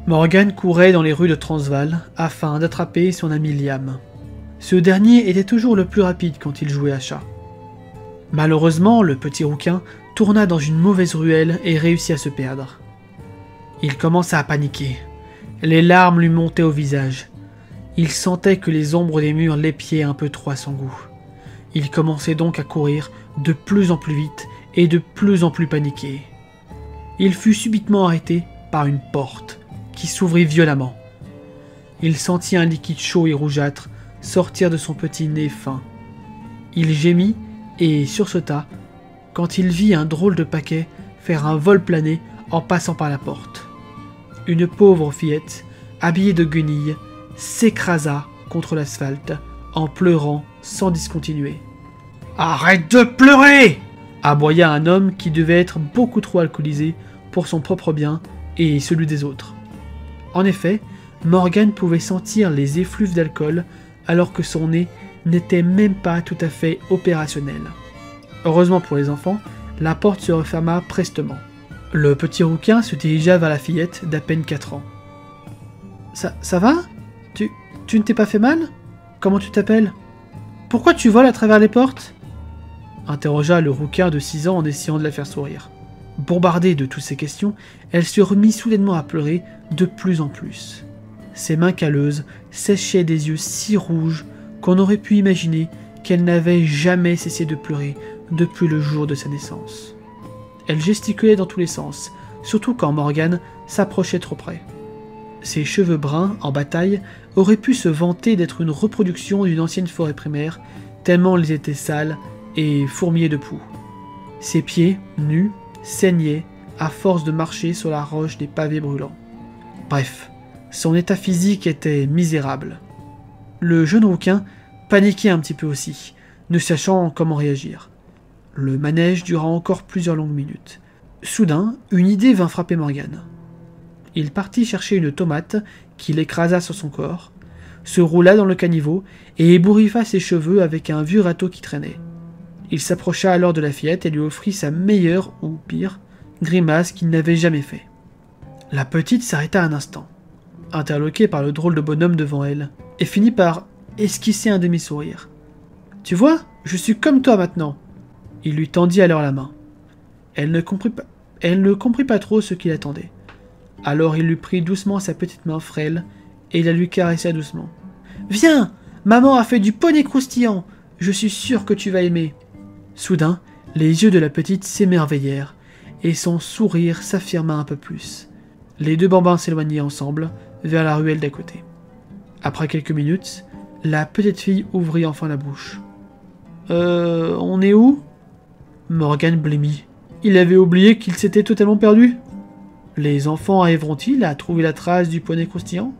Morgan courait dans les rues de Transvaal afin d'attraper son ami Liam. Ce dernier était toujours le plus rapide quand il jouait à chat. Malheureusement, le petit rouquin tourna dans une mauvaise ruelle et réussit à se perdre. Il commença à paniquer. Les larmes lui montaient au visage. Il sentait que les ombres des murs l'épiaient un peu trop à son goût. Il commençait donc à courir de plus en plus vite et de plus en plus paniqué. Il fut subitement arrêté par une porte qui s'ouvrit violemment. Il sentit un liquide chaud et rougeâtre sortir de son petit nez fin. Il gémit et sursauta quand il vit un drôle de paquet faire un vol plané en passant par la porte. Une pauvre fillette, habillée de guenilles, s'écrasa contre l'asphalte en pleurant sans discontinuer. « Arrête de pleurer !» aboya un homme qui devait être beaucoup trop alcoolisé pour son propre bien et celui des autres. En effet, Morgan pouvait sentir les effluves d'alcool alors que son nez n'était même pas tout à fait opérationnel. Heureusement pour les enfants, la porte se referma prestement. Le petit rouquin se dirigea vers la fillette d'à peine 4 ans. « Ça va ? Tu ne t'es pas fait mal ? Comment tu t'appelles ? Pourquoi tu voles à travers les portes ?» interrogea le rouquin de 6 ans en essayant de la faire sourire. Bombardée de toutes ces questions, elle se remit soudainement à pleurer de plus en plus. Ses mains calleuses séchaient des yeux si rouges qu'on aurait pu imaginer qu'elle n'avait jamais cessé de pleurer depuis le jour de sa naissance. Elle gesticulait dans tous les sens, surtout quand Morgan s'approchait trop près. Ses cheveux bruns, en bataille, auraient pu se vanter d'être une reproduction d'une ancienne forêt primaire, tellement ils étaient sales et fourmillaient de poux. Ses pieds, nus, saignaient à force de marcher sur la roche des pavés brûlants. Bref, son état physique était misérable. Le jeune rouquin paniquait un petit peu aussi, ne sachant comment réagir. Le manège dura encore plusieurs longues minutes. Soudain, une idée vint frapper Morgan. Il partit chercher une tomate qu'il écrasa sur son corps, se roula dans le caniveau et ébouriffa ses cheveux avec un vieux râteau qui traînait. Il s'approcha alors de la fillette et lui offrit sa meilleure, ou pire, grimace qu'il n'avait jamais fait. La petite s'arrêta un instant, interloquée par le drôle de bonhomme devant elle, et finit par esquisser un demi-sourire. « Tu vois, je suis comme toi maintenant !» Il lui tendit alors la main. Elle ne comprit pas trop ce qu'il attendait. Alors il lui prit doucement sa petite main frêle et la lui caressa doucement. « Viens, maman a fait du poney croustillant. Je suis sûr que tu vas aimer. » Soudain, les yeux de la petite s'émerveillèrent et son sourire s'affirma un peu plus. Les deux bambins s'éloignaient ensemble vers la ruelle d'à côté. Après quelques minutes, la petite fille ouvrit enfin la bouche. « On est où ?» Morgan blêmit. Il avait oublié qu'il s'était totalement perdu. Les enfants arriveront-ils à trouver la trace du poney croustillant ?